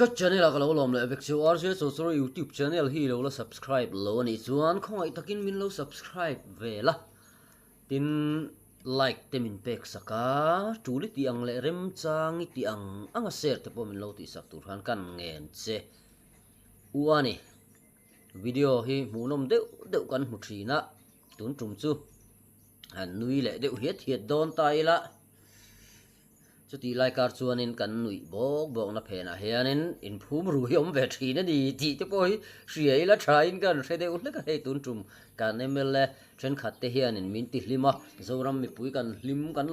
các channel là lâu lom lại việc chiếu RC số YouTube channel hi lâu là subscribe lâu này chuan không ai takin min lâu subscribe về la tin like tem min pek saka chú lý tiang lệ rem chang tiang anga share te po min lâu ti sak tur han kan ngen che uani video hi munom deuh kan mu thina tun tum chu han nui le deuh hiet don tai la cho tí lai kar chuanin kan nui bok na phena hianin in phum ru hiom ve thina ni ti te poi hriai la thain kan hre deuh hlek hei tun tum kan emle thren khat te hianin min ti hlima zoram mi pui kan hlim kan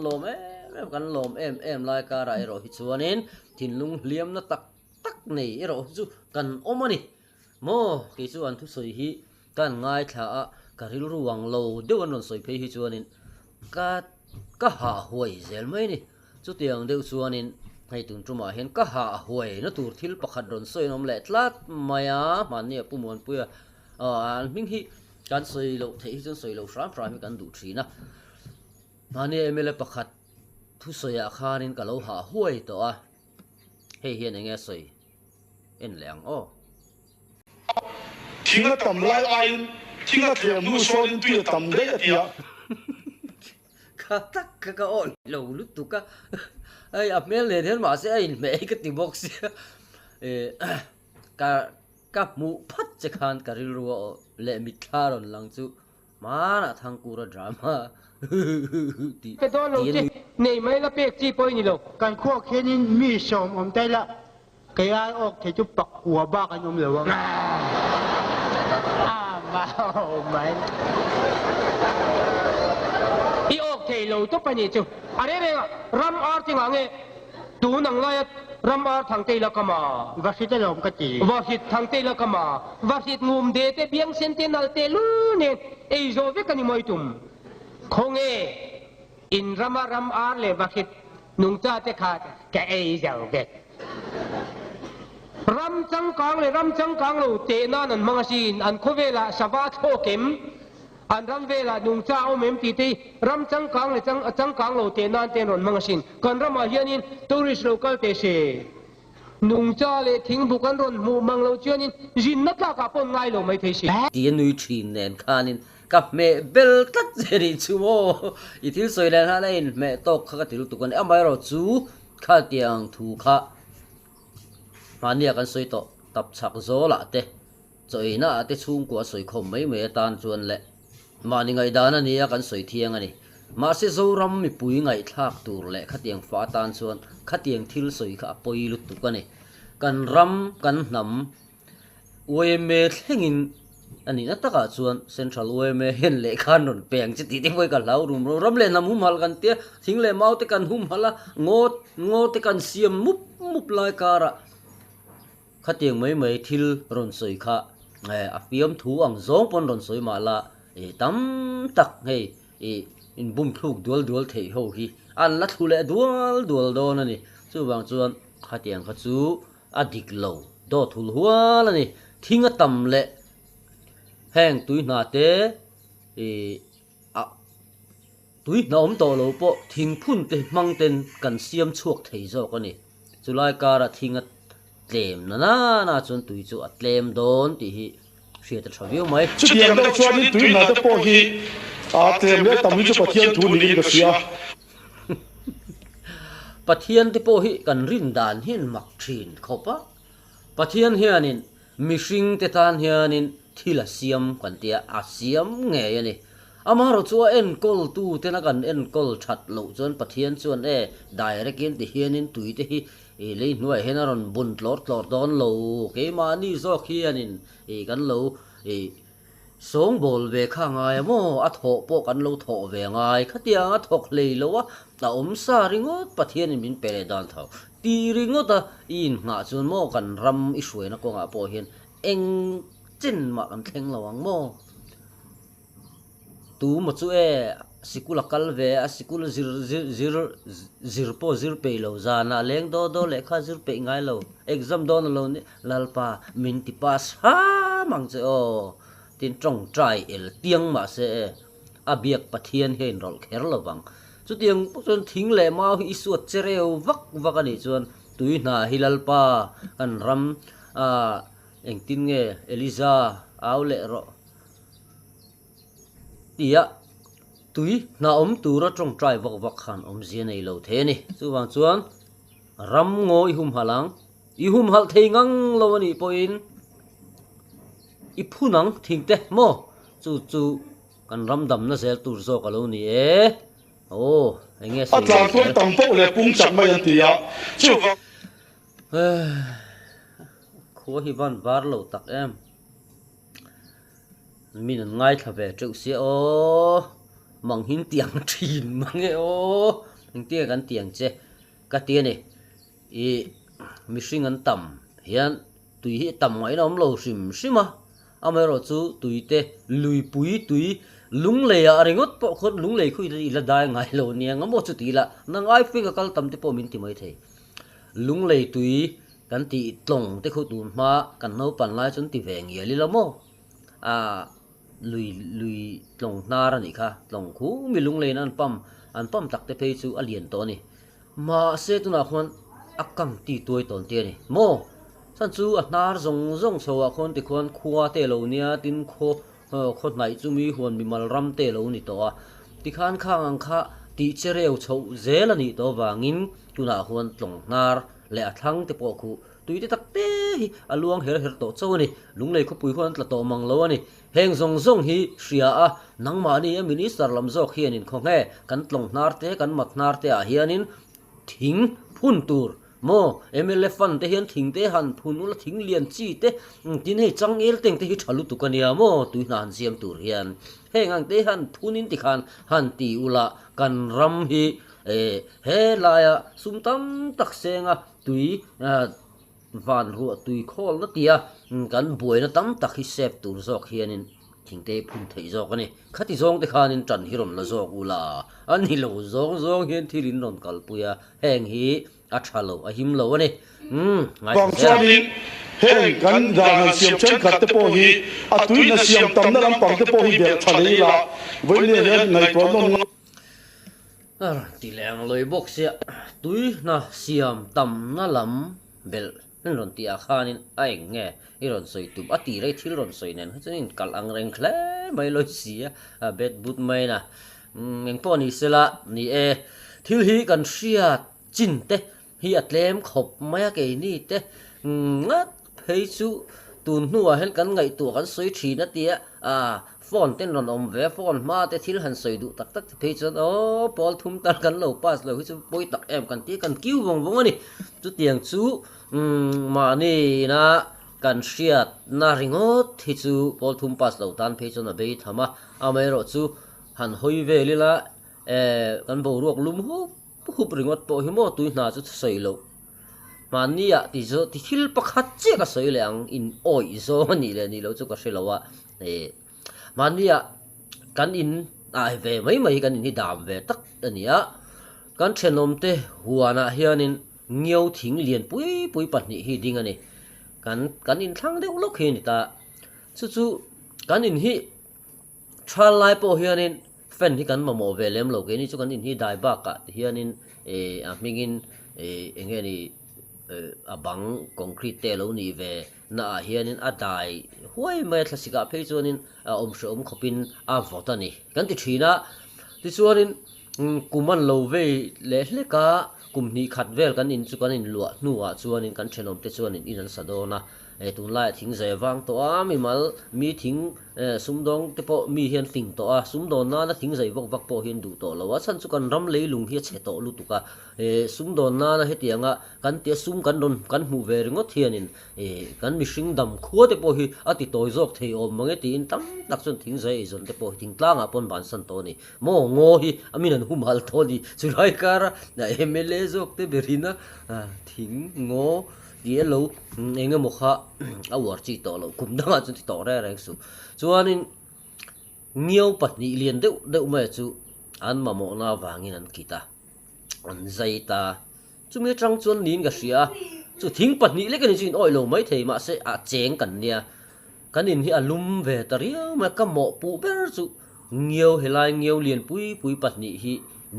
lom em lai kar ai ro hi chuanin thinlung hliam na tak nei ro chu kan omani mo ki chuan thu soi hi kan ngai thla a karil ruang lo deuh an ron soi phei hi chuanin ka ha huai zel mai ni chu tiang deuh chuanin hei tun tuma hian ka ha huai na tur thil pakhat ron soi nom le tlat maya man ni pumon puya an ming hi kan soi lo thei chu soi lo fram mi kan du thina mani emele pakhat thu soya khanin ka lo ha huai to a hei hian enge soi en leng o thingna tam lai ai thingna thiam nu so in tu tam de atia ka on lo lut tu ka ai apmel le then ma se ai me ka ti box ka mu phat che khan ka ril ru le mi tharon lang chu mana thang kura drama ti nei mai la pek chi poi ni lo การคั่วเค้นมีสมอมใจละกายออกเทจุปักหัวบ้ากันยมเหลว bao mai i ok thei lo to pani chu are re ram ar chi ngange tu nang la ram ar thang te la kama วัชิตะลมกะจี wa hit thang te la kama wa hit ngum de te biang sentinel te lu ne ei zo ve kani moi tum khonge in ram ar le wa hit nung cha te kha ka ei zau ve ram chang kang lo te na nan mga sin an khovela sawa thokem an ram vela nung cha o mem ti te ram chang kang lo te na te ron mga sin kan ram a hianin tourist local te se nung cha le thing bu kan ron mu mang lo chuanin jin na ka pon ngai lo mai thei se ti nui thin nen khanin kap me bel tat zeri chu mo I thil soi len ha lein me tok kha ka til tu kan amai ro chu kha tiang thu kha mania kan soi to tap chak zo la te choi na te chung kwa soi khom mai me tan chuan le mani ngai dana nia kan soi thiang ani ma se zo ram mi pui ngai thak tur le khatiang fa tan chuan khatiang thil soi kha poi lut tu kani kan ram kan nam ueme thlengin ani na taka chuan central ueme hen le khan ron peng chi ti voi ka lau rum ram le nam hum hal kan te thing le mau te kan hum hala ngot te kan siam mup lai kara khatiang mai thil ron soi kha a piam thu ang zong pon ron soi ma la tam tak hei in bum thuk dual thei ho hi an la thule dual don ani chu bang chuan khatiang kha chu adik lo do thul hual ani thinga tam le heng tui na te tui na om to lo po thing phun te mang ten kan siam chuak thei zo ka ni chulai kara thinga tlem na chun tui chu atlem don ti hi hria ta thaviu mai chu tiang da chuan ni tu na te po hi a tlem le tam chu pathian thu ni ka sia pathian te po hi kan rin dan hin mak thin khopa pathian hianin mihring te tan hianin thila siam kan tia a siam nge yani amaro chu en kol tu te na kan en kol that lo chon pathian chuan direct in ti hianin tui te hi le nuai henaron bun tlor don lo ke mani zo khianin kan lo song bol ve kha ngai mo a tho po kan lo tho ve ngai khatia a thok le lo wa ta om sa ringot pathian min pele dan thau ti ringota in nga chun mo kan ram I hruai na ko nga po hian eng chin ma kan thleng lawang mo tu mo chu sikula kalve a sikul zir pe lo zana leng do le kha zir pe ngai lo exam don lo ni lalpa min ti pass ha mang che o tin trong trai el tiang ma se a biak pathian hen rol kher lawang chu tiang chon thing le ma hi suat chereu vak ani chuan tui na hilalpa kan ram engtin nge Eliza aule ro tia tui na tura trong trai vak vak khan zia nei lo the ni chu wang chuan ram ngo ihum halang ihum hal thei ngang lo ani poin i phunang thingte mo chu kan ram dam na zel tur zo ka lo ni e o enge a tlang tuan tam po le pung chak mai an tia chu kho hi van var lo tak em min ngai thave treu se o mang hin tiang thin mang e o hing tia kan tiang che ka tia ni i mi hring an tam hian tui hi tam ngai nom lo sim sima amero chu tui te lui pui tui lung le a ringot po khot lung le khui la dai ngai lo nia ngamo chu ti la na ngai fi ka kal tam te po min ti mai thei lung le tui kan ti tlong te khu tu ma kan no pan lai chun ti ve ngia li la mo lui tlong na ra ni kha tlong khu mi lung le nan pam tak te phei chu alien to ni ma se tu na khon akam ti toy ton te ni mo san chu a nar zong so a khon ti khon khuwa te lo nia tin kho khot nai chu mi huan mi mal ram te lo ni to a ti khan khang ang kha ti chereu chho zel ani to wangin tu na huan tlong nar le a thlang te po khu tui te tak te hi aluang her to chaw ni lunglei kho pui huan tla to mang lo ani heng zong hi hria a nangma ni a minister lam zawk hianin khong he kan tlong nar te kan mat nar te a hianin thing phun tur mo MLF fan te hian thing te han phun ula thing lian chi te tin hei chang el teng te hi thalu tu kania mo tui nan siam tur hian heng ang te han phunin ti khan han ti ula kan ram hi he laya sumtam tak senga tui van ru tui khol na tia kan buai na tam tak hi sep tur zok hianin thingte phun thei zok ani khati zong te khanin tran hiron la zok ula ani lo zong hian thirin ron kalpuya heng hi a thalo a him lo ani bang chuanin heng kan dan siam chen khat te po hi a tui na siam tam na lam pang te po hi der thalei la voi le le ngai pro non ti leng loi bok sia tui na siam tam na lam bel ron ti a khanin a eng nge iron soi tum ati rei thil ron soi nen chunin kal ang reng khle mai loi sia a bet but mai na eng po ni sela ni e thil hi kan ria chin te hi atlem khop maya ke ni te ngat phei chu tun nuwa hen kan ngai tu kan soi thina tia phone ten ron om ve phone ma te thil han soi du tak phei chu pol thum tar kan lo pass lo hi chu poi tak em kan ti kan kiu wong ani chu tiang chu ma ni na kan hriat na ringot hi chu pol thum pass lo tan phei chu na be thama amero chu han hoi ve lila kan bo ruak lum hup ringot po hi mo tui na chu sei lo mania ti zo ti thil pakhat che ka sei le ang in oi zo ni le ni lo chu ka hrilowa mania kan in ve mai kan in hi dam ve tak ania kan thenom te huana hianin ngiau thing lian pui pahnih hi ding ani kan in thlang deuh lok hi ni ta chu kan in hi thal lai po hianin fen hi kan mamo ve lem lo ke ni chu kan in hi dai ba ka hianin a mingin engeni abang concrete te lo ni ve na hianin a dai huai mai thlasika phei chuanin om khopin a votani kan ti thina ti chuanin kuman lo ve le hleka kumni khat vel kan in chu kan in lua nuwa chuanin kan thenom te chuanin in an sadona tun lai thing zai wang to a mi mal mi thing sumdong te po mi hian thing to a sumdon na thing zai vak po hian du to lawa chan chu kan ram leilung hi che to lu tuka sumdon na hetianga kan te sum kan don kan mu ve ringot hianin kan mi hring dam khuwa te po hi ati toy jok thei om mange tin tam tak chun thing zai zon te po thing tlang a pon ban san to ni mo ngo hi amin an hum hal to ni churai kara na MLA jok te berina thing ngo yellow enga mokha awar chi to lo kum danga chu to re re su chuanin ngiau pahnih lian deuh mai chu an mamo na wangin an kita an zaita chumi tang chuan nin ga hria chu thing pahnih le kan chin oi lo mai thei ma se a cheng kan nia kanin hi alum ve taria ma ka mo pu ber chu ngiau helai ngiau lian pui pahnih hi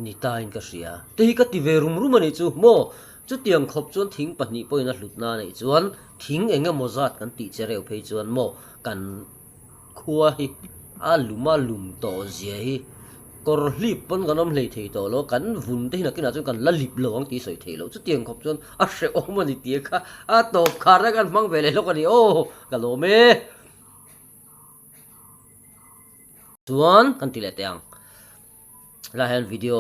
ni ta in ka hria te hi ka ti ve rum ani chu mo chút tiền khop chuan thing pahnih pawh in a hlut na nei chuan thing enga mozat kan ti che reu phei chuan mo kan khua hi a lum to zia hi kor hlip pon kanom hlei thei to lo kan vun te hina kina chu kan la lip lo ang ti soi thei lo chu tiang khop chuan a hre om ani ti kha a top khar kan mang vele lo kani o kalo me chuan kan ti le teang la hen video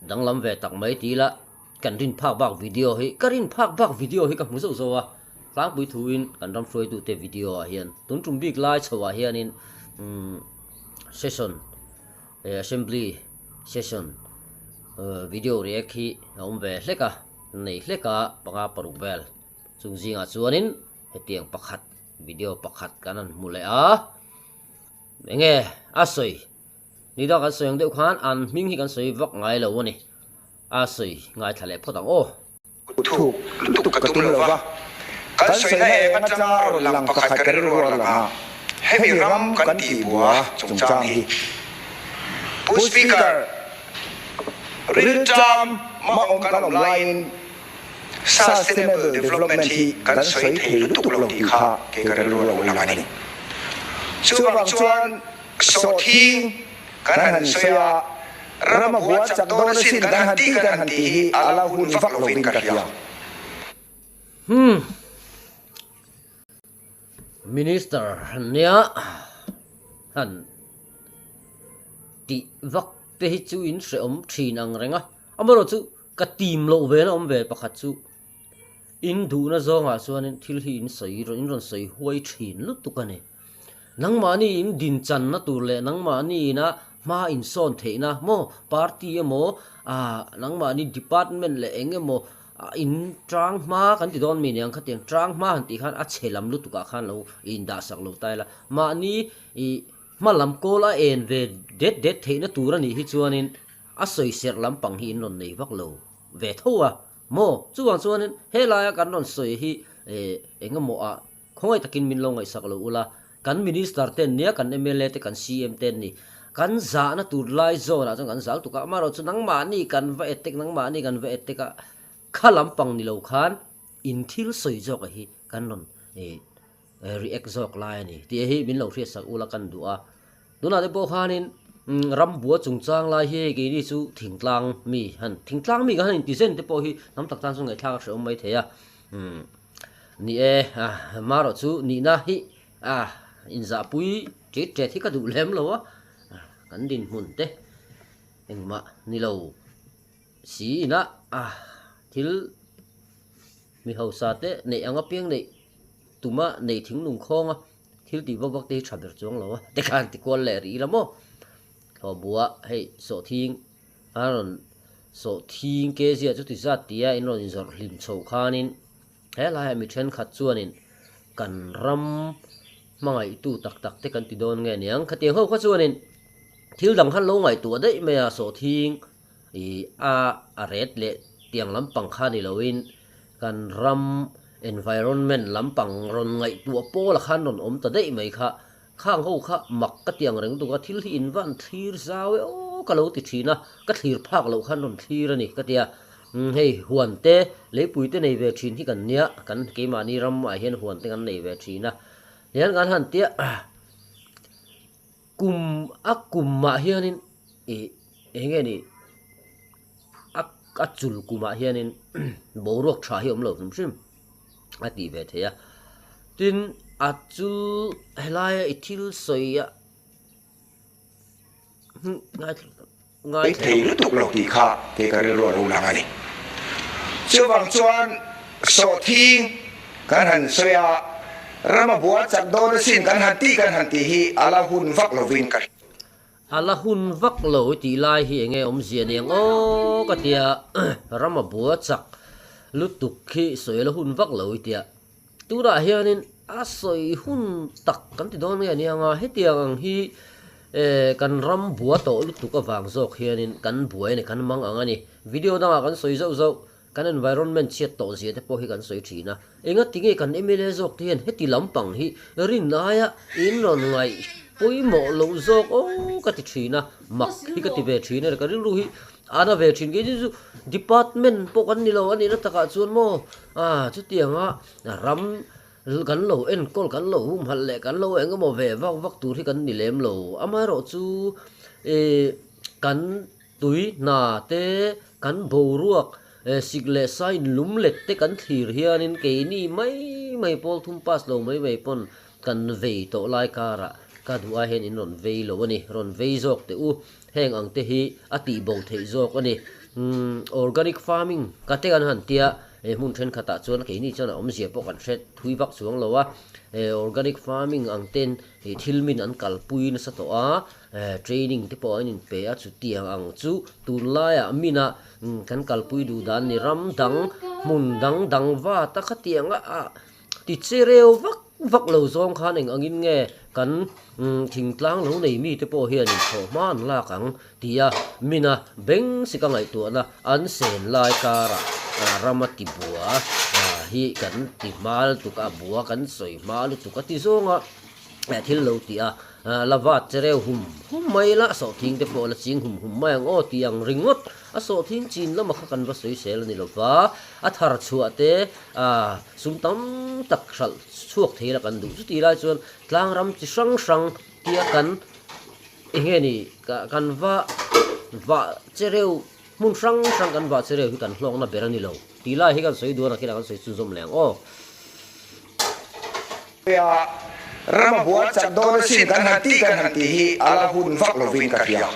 danglam ve tak mai ti la kan rin phak bak video hi karin phak bak video hi ka mu zo zo a tlang pui thu in kan ram froi tu te video a hian tun tum big lai chawa hian in session assembly session video react hi om ve hleka nei hleka panga paruk bel chung zinga chuanin hetiang pakhat video pakhat kanan mule a enge asoi ni da kan soyang deuh khan an ming hi kan soi vak ngai lo ani a soi ngai thale photang o thu tuk ka tum lo wa kan soi na e kan chang ro lang pakhat ka ro la heavy ram kan ti bua chung chang hi push speaker real time ma om kan om line sustainable development hi kan soi thei tuk lo ti kha ke ka ro lo la ni chu bang chuan so thing kan han soya rama buat chak do sin kan han ti hi ala hun vak lovin ka hia minister nia han ti vak te hi chu in se om thin ang renga amaro chu ka tim lo ve na om ve pakhat chu in du na zonga chuanin thil hi in soi ro in ron soi huai thin lu tukani nangmani in din chan na tur le nangmani na ma in son the na mo party mo nangmani department le enge mo in trang ma kan ti don mi nyang khatiang trang ma han ti khan a chelam lu tuka khan lo in da sak lo tai la ma ni i malam ko la en ve det the na tur ani hi chuanin a soi ser lam pang hi non nei vak lo ve thowa mo chuwang chuanin helaya kan non soi hi enga mo a khongai takin min lo ngai sak lo ula kan minister ten nia kan MLA te kan CM ten ni kan za na tur lai zo na chang kan zal tu ka maro chu nang ma ni kan va etek nang ma ni kan va etek ka khalam pang ni lo khan in thil soi zo ka hi kan non react zok lai ni ti hi min lo thria sak ula kan du'a duna de bo khanin ram bua chung chang lai hi ge ni chu thingtlang mi ka han ti sen te po hi nam tak tan su ngai thak so mai the ya ni maro chu ni na hi in za pui chết thì cả đủ lem lo á cắn đinh hồn thế nhưng mà ni lâu xí na thiếu mi hậu sa thế này ăn áp pieng này tụi mà này thính nung khong á thiếu thì vấp vấp tê chặt được xuống lo á để can thì quan lệ rí lắm á họ bùa hay sổ thiên rồi sổ thiên cái gì chút thì ra tia in rồi rồi lim sầu khanin thế là hay mi chen khát chuan in cần ram mangai tu tak te kan ti don nge niang khatiang ho kha chuanin thil dang han lo ngai tu dei me a so thing a red le tiang lampang kha ni loin kan ram environment lampang ron ngai tu po la khan ron om ta dei mai kha khang ho kha mak ka tiang reng tu ka thil hi in van thir zawe o ka lo ti thina ka thir phak lo khan ron thir ani ka tia hei huan te le pui te nei ve thin hi kan nia kan ke ma ni ram a hian huan te kan nei ve thina yan kan han tia kum ma hianin enge ni chul kuma hianin borok tha hi om lo tum sim ati ve theya tin achul helai ithil soya ngai thei lu tuk lo ti kha ke ka ro lo la ngani chu bang chuan so thing kan han soya rama buat chak do sin kan han ti hi ala hun vak lovin ka ala hun vak lo ti lai hi enge om zia neng o ka tia rama buat chak lutuk khi soi la hun vak lo tia tura hianin a soi hun tak kan ti don nge anga hetiang hi kan ram bua to lutuk awang zok hianin kan buai ne kan mang angani video da kan soi zo kan environment chet to zia te po hi kan soi thina enga tinge kan MLA zok tian heti lampang hi rin naya in ron ngai poi mo lo zok o ka ti thina mak hi ka ti ve thina ka rin ru hi ana ve thin ge chu department po kan ni lo ani na taka chuan mo chu tianga ram kan lo en kol kan lo hum hal le kan lo enga mo ve vak tur hi kan ni lem lo ama ro chu kan tui na te kan bo ruak sigle sain lum let te kan thir hianin ke ni mai pol thum pas lo mai pon kan ve to lai kara ka duwa hen in ron ve lo ani ron ve jok te u heng ang te hi ati bo thei jok ani organic farming ka te kan han tia mun then khata chuan ke ni chana om zia po kan thret thui vak chuang lo wa organic farming ang ten thilmin an kalpui na sa to a training te po in pe a chu tiang ang chu tun lai a mina kan kalpui du dan ni ram dang mun dang wa ta khatiang a ti chereu vak lo zong khan eng angin nge kan thing tlang lo nei mi te po hian in tho man la kang tia mina beng sikangai tu na an sen lai kara ramati bua hi kan ti mal tu ka bua kan soi mal tu ka ti zonga thil lo tia lavat chereu hum mai la so thing te po la ching hum mai ang o tiang ringot a so thing chin la ma kha kan va soi sel ni lo wa a thar chua te sum tam tak sal chuak thei la kan du chu ti lai chuan tlang ram chi sang tia kan nge ni kan va chereu mun sang kan va chereu hi kan hlong na berani lo ti lai hi kan soi du na kila kan soi chu zom leng o rama buat sak don sin kan hati hi ala hun vak lovin ka hia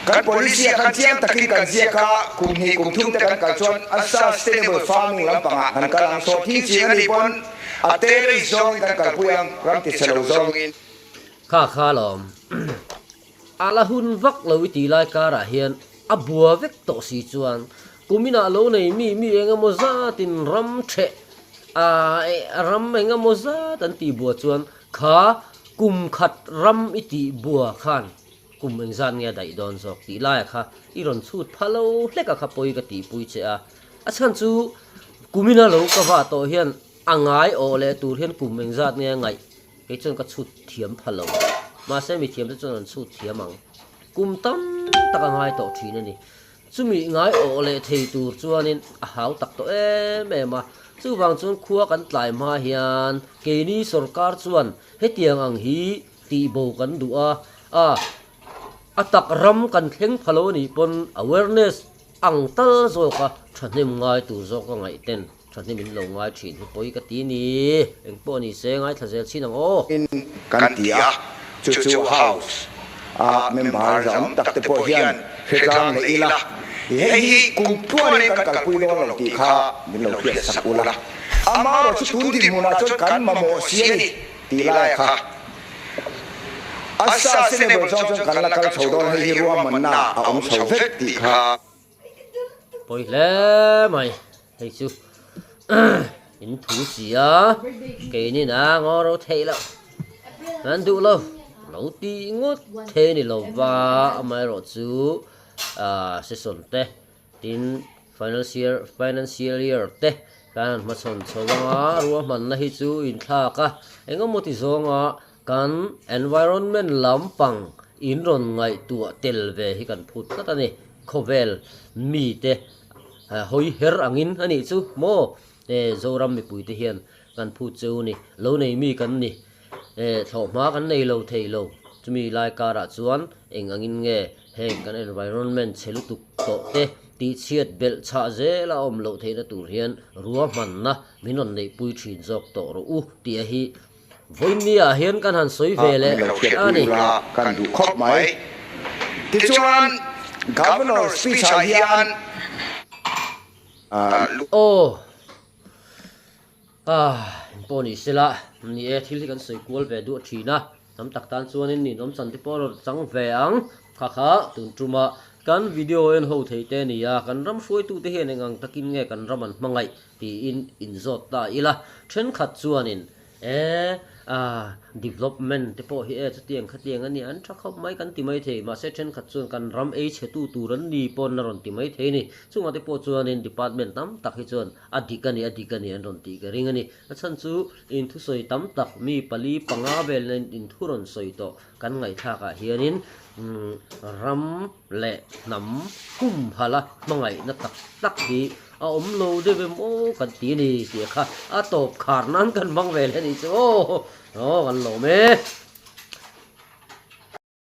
kan polisi kan chiang takin kan zia ka kum hi kum thum te kan kalchon sustainable farming lampanga kan kalang so thi chiang ni pon ate le zong kan kalpuyang ram ti selo zong in kha lom ala hun vak lo ti lai kara hian abua vek to si chuan kumina lo nei mi enga mo za tin ram the ram enga mo za tan ti bua chuan kha kum khat ram iti bua khan kum eng zan nge dai don zok ti lai kha iron chut phalo hleka kha poi ka ti pui che a chan chu kumina lo ka wa to hian angai o le tur hian kum eng zat nge ngai ke chon ka chut thiam phalo ma se mi thiam te chon chut thiam ang kum tam taka ngai to thina ni chumi ngai o le thei tur chuanin a hau tak to ma chu wang chun khuwa kan tlai ma hian ke ni sarkar chuan hetiang ang hi ti bo kan du atak ram kan thleng phalo ni pon awareness ang tal zo ka thanem ngai tu zo ka ngai ten thanem in lo ngai thin hi poi ka ti ni eng po ni se ngai thazel chin ang o in kan tia chu house member ram tak te po hian hekang le ila hi kum puan kan kalpui lo ti kha min lo pia sakula amaro chu tun di muna chon kan mamo siani ti lai kha asa sene bo chon kan la kal chodon hi ruam manna om chhovek ti kha poi le mai hei chu in thu sia ke ni na ngoro thei lo nan du lo lo ti ngot the ni lo wa amai ro chu season te tin financial year te kan ma son chawanga ruwa man na hi chu in thlaka enga moti zonga kan environment lampang in ron ngai tu tel ve hi kan phut ta ni khovel mi te hoi her angin ani chu mo zoram mi pui te hian kan phut chu ni lo nei mi kan ni thoma kan nei lo thei lo chumi lai kara chuan eng angin nge heng kan environment chelu tu to te ti chiat bel cha je la om lo theina tur hian ruwa man na minon nei pui thin jok to ro u ti a hi voinia hian kan han soi ve le ani kan du khop mai ti chuan governor speech hian poni sila ni e thil kan soi kual ve du thina nam tak tan chuanin ni nom chan ti por chang ve ang kha tun truma kan video en ho thei te ni ya kan ram soi tu te hen engang takin nge kan raman mangai ti in zot ta ila then khat chuanin development te po hi chatiang khatiang ani an tha khop mai kan ti mai thei ma se then khat chuan kan ram e che tu ran ni pon na ron ti mai thei ni chunga te po chuanin department tam tak hi chuan adhikani an ron ti ka ring ani achan chu in thu soi tam tak mi pali panga bel nen in thu ron soi to kan ngai tha ka hianin ram le nam kum phala mangai na tak hi a om lo de bem o kan ti ni ti kha a top khar nan kan mang ve le ni chu o kan lo me